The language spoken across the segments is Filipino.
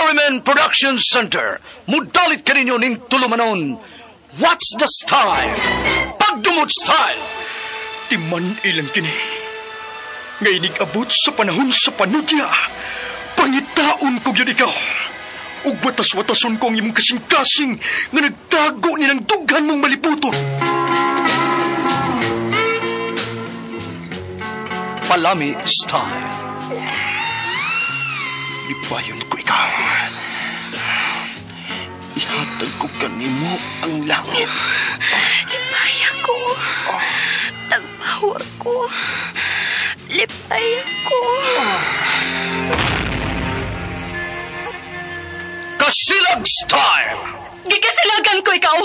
Arimen Production Center, mudalit ka ninyo ning tulumanon. What's the style? Pagdumot style! Timan ilang kini. Ngayon abot sa panahon sa panudya. Pangitaon ko yun ikaw. Ug watas-watason ko ang imong kasing-kasing nga nagtago ni ng dughan mong maliputon. Palami style. Lipayon ko ikaw. Ihatag ko kanimo ang langit. Lipaya ko. Tagpawa ko. Lipaya ko. Kasilag style. Gikasilagan ko ikaw.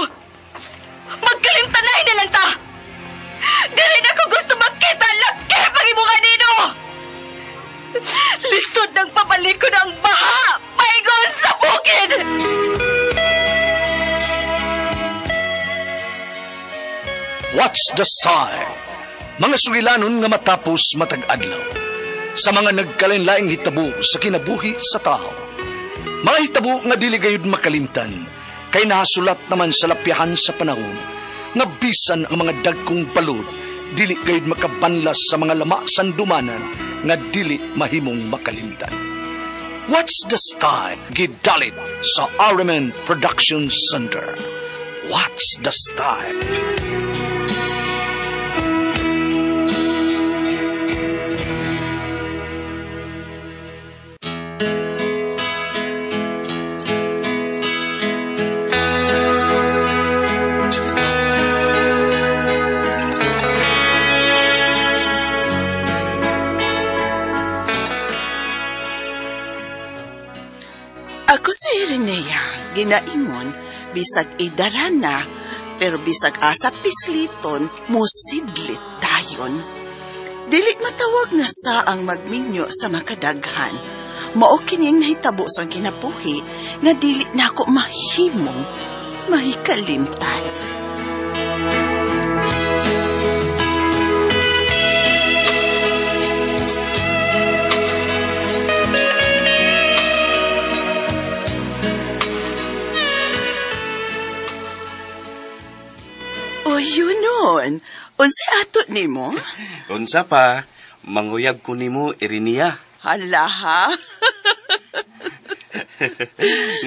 Magkalimtanay na lang ta. Dili na ko gusto makita ang laki pag imunga nino. Lisod ng papalikod ang baha. Paigon sa bukid. What's the style? Mga sugilanon nga matapos matag-adlaw. Sa mga nagkalain-laing hitabo sa kinabuhi sa tao. Mga hitabo nga dili gayud makalimtan, kay nahasulat naman sa lapyahan sa panahon, nga bisan ang mga dagkong balod, dili gayud makabanlas sa mga lama sandumanan, nga dili mahimong makalimtan. What's the style? Gidalit sa Arimen Production Center. What's the style? Ako sa Irenea, ginaingon, bisag idarana, pero bisag asa pisliton, musidlit dayon. Dili matawag nga sa ang magminyo sa makadaghan. Mao kining nahitabo sa kinabuhi, nga dili na ako mahimong mahikalimtan. O yun nun. Unsa ato nimo? Unsa pa, manguyab ko nimo, Irenea. Hala ha?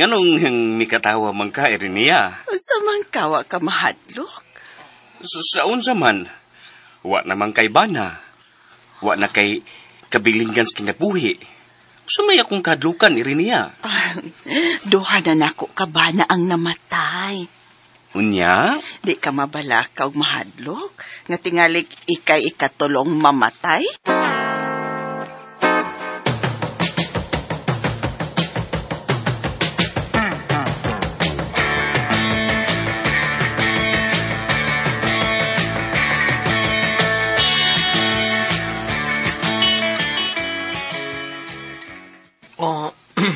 Nganong mikatawa man ka, Irenea? Unsa man kawa ka mahadlok? Sa unsa man, wa naman kay bana. Wa na kay kabilinggan sa kinabuhi. Sumay akong kadlukan, Irenea. Duha na nako kabana ang namatay. Unya? Di ka mabalakaw mahadlok, nga tingalik ikay ikatulong mamatay?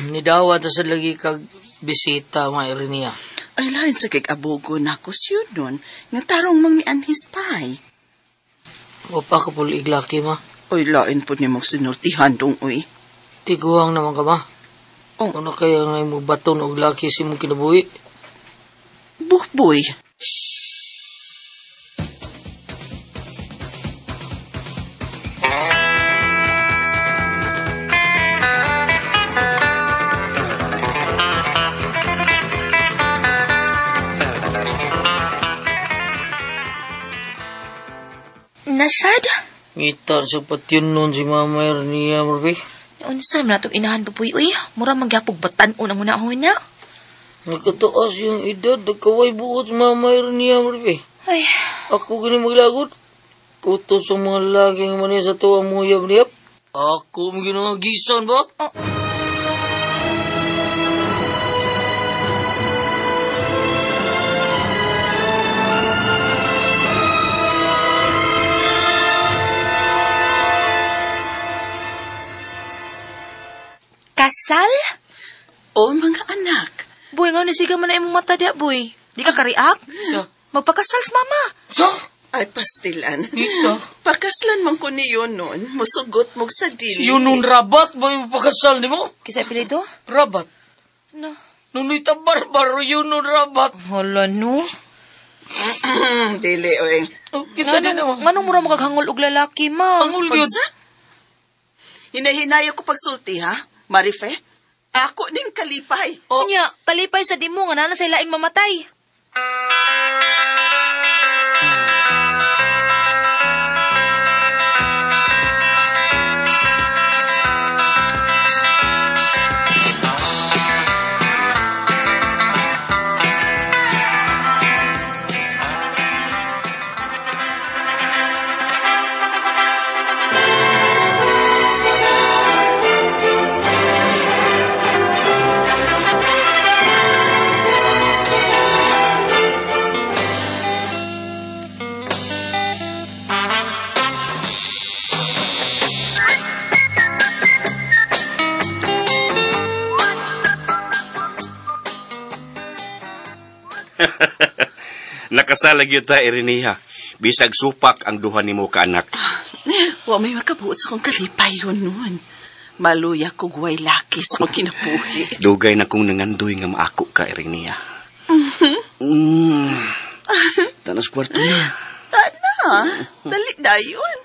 Nidawa ta sa lagi kag bisita, mga Irenea. Ay lain sa kikabugo na ko siya nun, nga tarong mga anhis pay. O pa ka puli iglaki, ma. Oy, lain po niya magsinurtihan dong, oy. Tiguang naman ka, ma. Oh. Ano kaya nga mo baton o laki si mong kinabuhi? Buhboy. Nasad? Ngita sa patyon nun si Mama Irenea, Marbe. Unsa man natong inahan baboy, uy? Mura magyapog batan-o nang unahon na. Nagkataas yung edad, nagkaway buot si Mama Irenea, Marbe. Ay. Ako gani maglagot. Kutos sa mga laging mani sa tuwa muyab-niyap. Ako mo ginagagisan ba? Oh. Kasal? O mga anak. Boy, nga nisiga man na imong mata diya, boy. Di ka kariak? Yeah. Magpakasal sa mama. So? Ay, pastilan. Ito. Pakaslan man ko niyo nun, musugot mo sa dili. Yun nun rabat ba yung pakasal ni mo? Kisa apelido? Rabat. Na. Nunita barbaro yun nun rabat. Hala, no? Dili, oy. Oh, kinsa din naman. Nganong mura makaghangol og lalaki, ma? Ang ulyod. Pagsa? Hinahinayo ko pagsulti, ha? Marife? Ako ning kalipay. Oh. Nya, kalipay sa dimo nga nana sa laing mamatay. Nakasalag yun ta, Irinea. Bisag supak ang duha ni mo ka anak. Wa may makabuot sa kong kalipay yun nun. Maluya ko guway laki sa kong kinabuhi. Dugay na kong nangandoy nga maako ka, Irinea. Tanas kwarto na. Tana, dali dayon.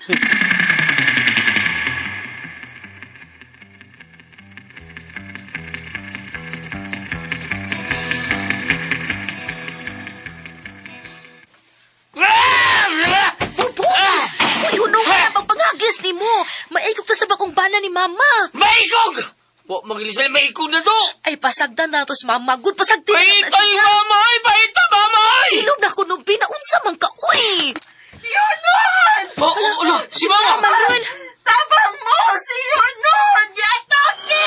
Uy, hunong na pagpangagis ni mo. Maikog ta sa bakong bana ni mama. Maikog! Wa magilisay maikog na to. Ay, pasagdan na to sa mama. Good, pasagdan na Paitay mamay! Paitay mamay! Ilog na ko nung pinaunsa man ka, uy. Yonon! Oh, si mama! Maron. Tabang mo si Yonon! Yatake!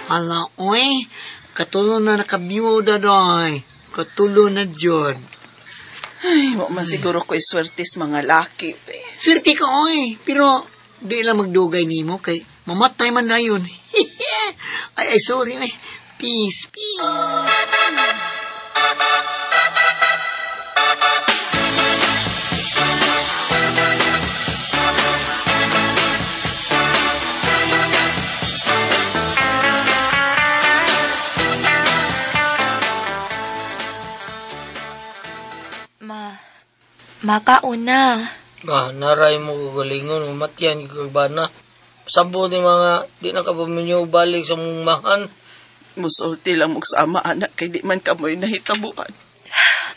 Ala, oy, katulo na nakabiyuda doy. Katulo na dyan. Ay, mo man siguro ko'y swertis mga laki. Swerte ka, oy. Pero, di lang magdugay nimo kay mamatay man na yun. ay, sorry, ay. Peace. Makauna. Naray mo kagalingon, matyan kagbana. Sampo ni mga di na kapaminyo balik sa mong mahan. Musulti lang mo sa ama, anak, kay di man kamoy nahitabuan.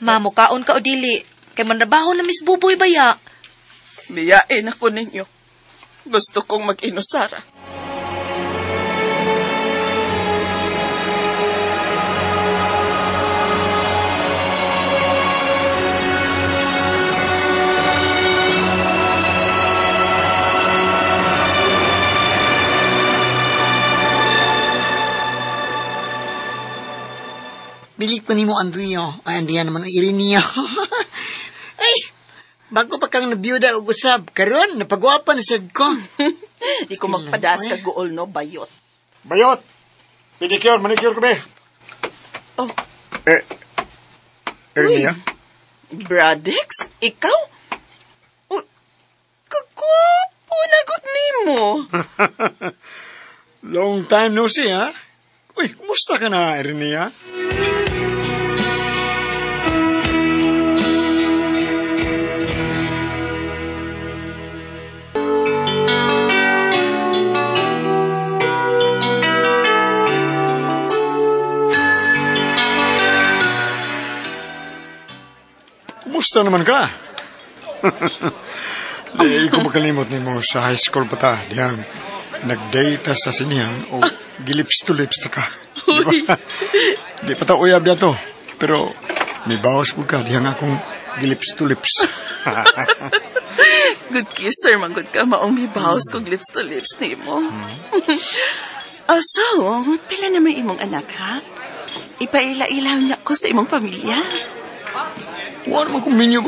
Mamukaon ka o dili. Kay manrabaho na Miss Buboy baya. Biyain ako ninyo. Gusto kong mag-inusara. Bilik pa ni mo, Andrea. Ay, Andrea naman ang Irinea. Ay, bago pa kang nabiyuda o gusab. Karon, napagwapa na sad ko. Di ko magpadas ka gool, no, bayot. Bayot! Pedicure, manicure ko, be. Oh, Irinea? Bradex? Ikaw? Oh, kagwapo na good nimo. Long time no see, ha? Uy, kumusta ka na, Irinea? Kumusta naman ka? Di ko makalimot ni mo sa high school pa ta. Diyang nag-date sa sinihan o gilips to lips ta ka. Diba? Di pa ta uyab na to. Pero may bawas po ka. Diyang akong gilips to lips. Good kisser, man good ka. Maong may bawas kong lips to lips ni mo. So, pila na may imong anak, ha? Ipaila-ilaw niya ko sa imong pamilya. Wala naman kong minyo.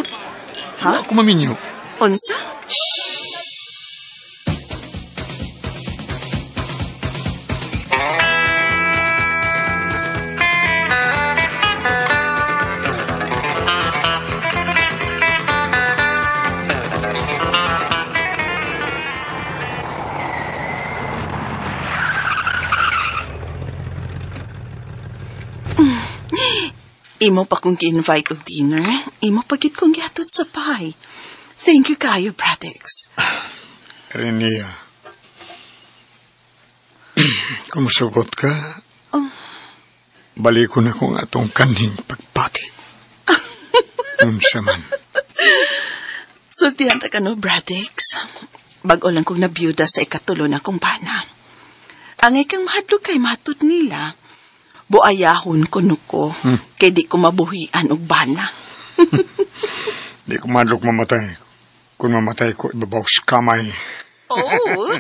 Ha? Wala akong maminyo. Unsa? Imo pa kong gi-invite og dinner. Imo pa gid kong gihatod sa bahay. Thank you kayo, Bradex. Rinea. Kung sugot ka, balik ko na kung atong kaning pagpati. Unsa man. Sultihan ta ka no, Bradex. Bago lang kong nabiyuda sa ikatulo na kong bana. Angay kang mahadlok kay matod nila. Buayahon ko nuko, kay di ko mabuhian og bana. Di ko madlok mamatay. Kung mamatay ko, ibabaw sa kamay. Oh.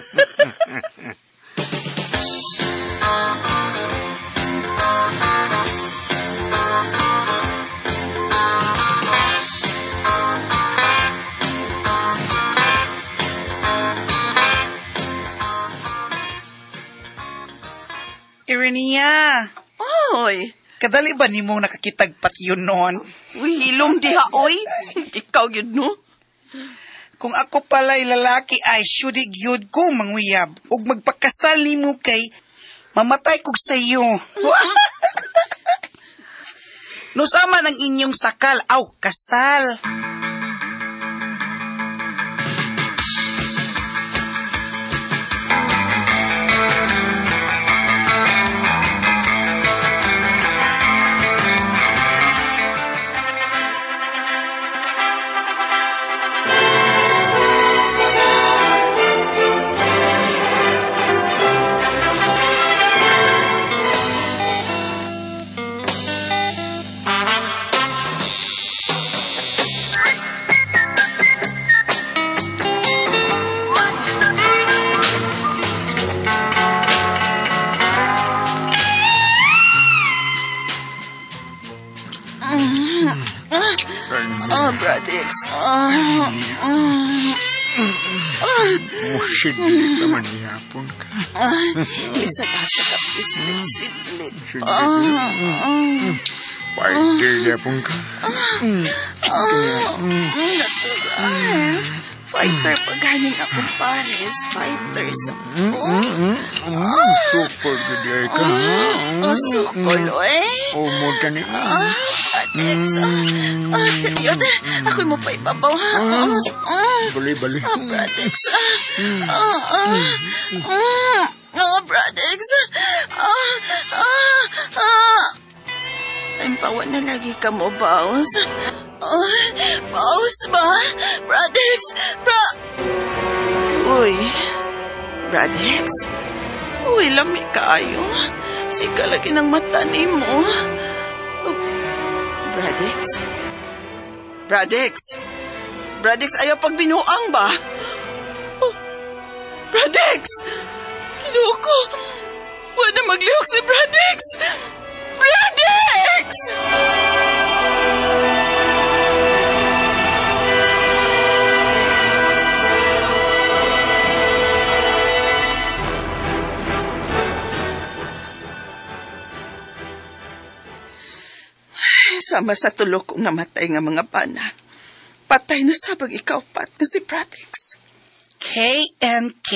Irenia, Oy, kadali ba nimo nakakitag patyon noon? hilom diha, oy. Ikaw yun, no? Kung ako pala'y lalaki ay syudig yun ko manguyab ug magpakasal nimo kay mamatay kog sa iyo. No sama ng inyong sakal, kasal. Bradex. Musidli naman yapon ka. Isag-asa ka, pislit-sidlit. Fighter yapon ka. Natural. Fighter pa ganing akong pares. Fighter sa Super good ka. Sukol, eh. Umuta ni Bradex. Katiyot. Ako'y mo pa ibabaw, ha? Bali-bali. Bradex. Bradex. Ang pawan na lagi ka mo, Baus. Baus ba? Bradex. Uy. Bradex. Uy, lami kayo. Sika lagi ng mata ni mo. Bradex. Bradex. Bradex, ayaw pagbinuang ba? Bradex! Kinuha ko. Wala maglihok si Bradex! Bradex! Sama sa tulo kong namatay nga mga bana. Patay na sabag ikaw pat na si Bradex. K&K.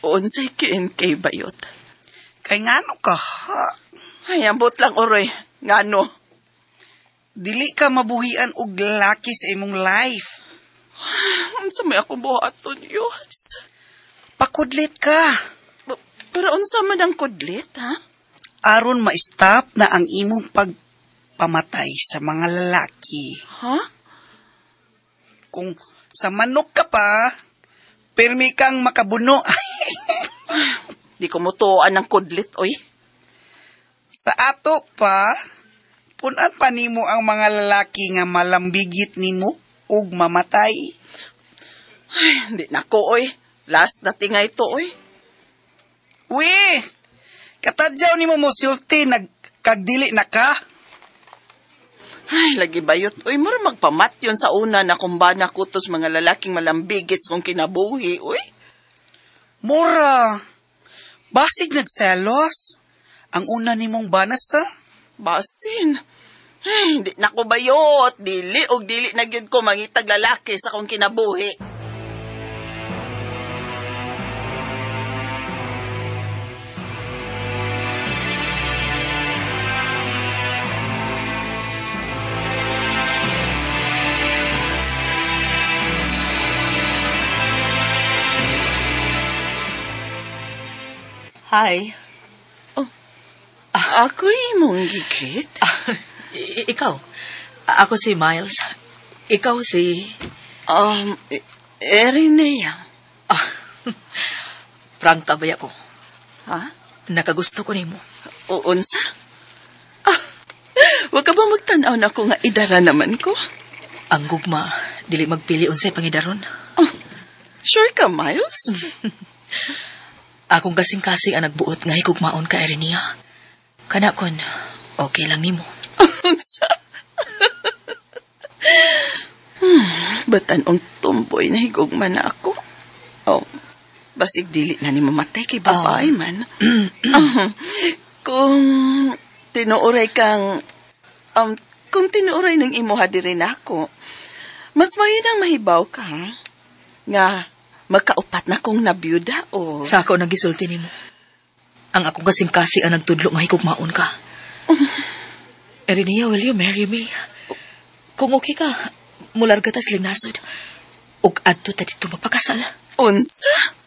Unsay K&K bayot? Kay ngano ka, ha? Ay, ambot lang, oroy. Ngano? Dili ka mabuhian og lalaki sa imong life. Unsa may akong buhaton, Yots? Pakudlit ka. Pero unsa man ang kudlit, ha? Aron ma-stop na ang imong pagpamatay sa mga lalaki. Ha? Kung sa manok ka pa, pirmi kang makabuno. Di ko mutuan ng kudlit, oy. Sa ato pa, punan pa nimo ang mga lalaki nga malambigit nimo ug mamatay. Ay, hindi na ko, oy. Last na tingay to, oy. Uy! Katadyaw nimo mo sulti, nagkagdili na ka. Ay, lagi bayot. Uy, mura magpamatyon sa una na kumbana kutos mga lalaking malambigits kung kinabuhi, uy. Mora, basig nagselos. Ang una nimong banas sa? Basin. Ay, di na ko bayot. Dili og dili na gyud ko mangitag lalaki sa kong kinabuhi. Hi. Ako imong gigrit? Ikaw. Ako si Miles. Ikaw si... Erinea. Prangka ba ako? Ha? Nakagusto ko nimo. Unsa? Wag ka ba magtanaw na ako nga idara naman ko? Ang gugma, dili magpili unsay pangidaron. Sure ka, Miles? Akong kasing-kasing ang nagbuot nga higugmaon ka, Erinea. Kana kon, okay lang nimo. Unsa? Batan ang tumboy na higugma na ako. Basig dili na ni mamatay kay babae man. Kung tinuoray kang... kung tinuoray ng imuha diri nako, mas mahinang mahibaw ka, nga magkaupat na kong nabiyuda o... Sa ako nagisulti nimo. Ang akong kasing-kasing ang nagtudlo nga higugmaon ka. Erinea, will you marry me? Kung okay ka, mularga tas linasod. Ug adto ta dito mapakasal. Unsa?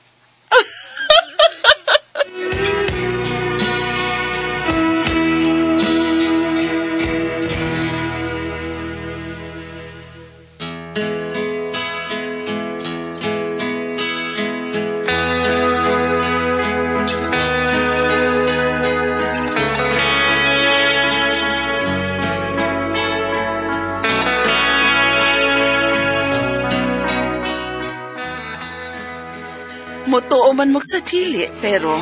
Mutuo man mo sa dili, pero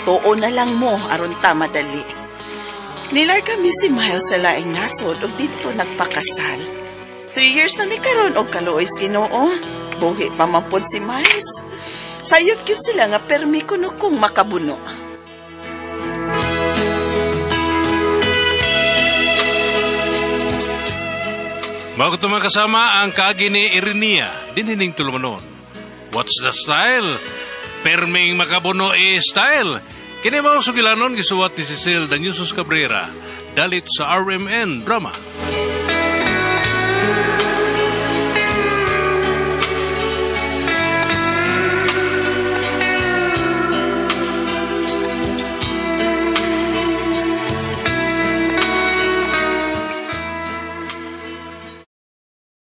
tuo na lang mo aron ta madali. Nilar kami si Miles sa laing nasod ug dito nagpakasal. 3 years na mi karon og kaluoy Ginoo. Buhi pa man pod si Miles. Sayop gyud sila nga permi kuno kong makabuno. Mga kutumang kasama ang kaagi ni Erinea, dinhining tulumanon. What's the style? Perming makabuno style. Kini mao sugilanon gisuwat ni Cecil Danyusos Cabrera, dalit sa RMN Drama.